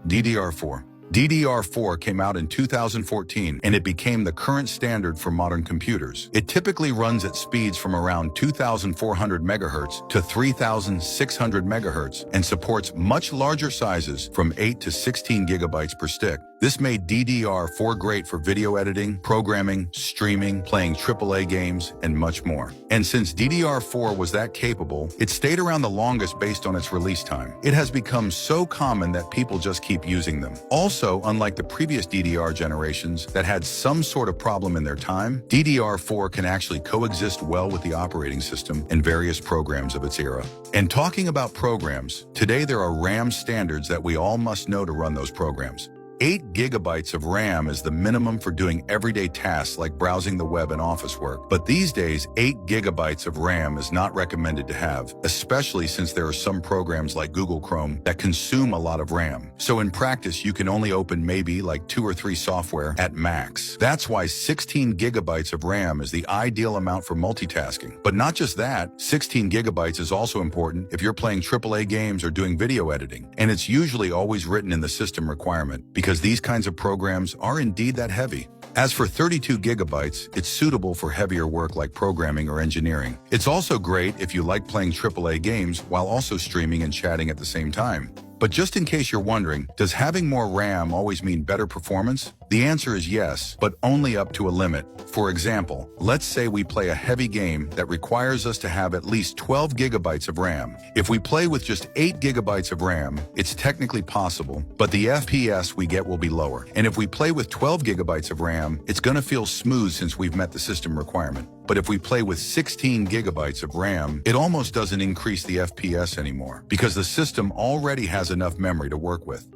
DDR4. DDR4 came out in 2014 and it became the current standard for modern computers. It typically runs at speeds from around 2,400 MHz to 3,600 MHz and supports much larger sizes from 8 to 16 gigabytes per stick. This made DDR4 great for video editing, programming, streaming, playing AAA games, and much more. And since DDR4 was that capable, it stayed around the longest based on its release time. It has become so common that people just keep using them. Also, unlike the previous DDR generations that had some sort of problem in their time, DDR4 can actually coexist well with the operating system and various programs of its era. And talking about programs, today there are RAM standards that we all must know to run those programs. 8 gigabytes of RAM is the minimum for doing everyday tasks like browsing the web and office work. But these days, 8 gigabytes of RAM is not recommended to have, especially since there are some programs like Google Chrome that consume a lot of RAM. So in practice, you can only open maybe like 2 or 3 software at max. That's why 16 gigabytes of RAM is the ideal amount for multitasking. But not just that, 16 gigabytes is also important if you're playing AAA games or doing video editing. And it's usually always written in the system requirement, because these kinds of programs are indeed that heavy. As for 32 gigabytes, it's suitable for heavier work like programming or engineering. It's also great if you like playing AAA games while also streaming and chatting at the same time. But just in case you're wondering, does having more RAM always mean better performance? The answer is yes, but only up to a limit. For example, let's say we play a heavy game that requires us to have at least 12 gigabytes of RAM. If we play with just 8 gigabytes of RAM, it's technically possible, but the FPS we get will be lower. And if we play with 12 gigabytes of RAM, it's gonna feel smooth since we've met the system requirement. But if we play with 16 gigabytes of RAM, it almost doesn't increase the FPS anymore, because the system already has enough memory to work with.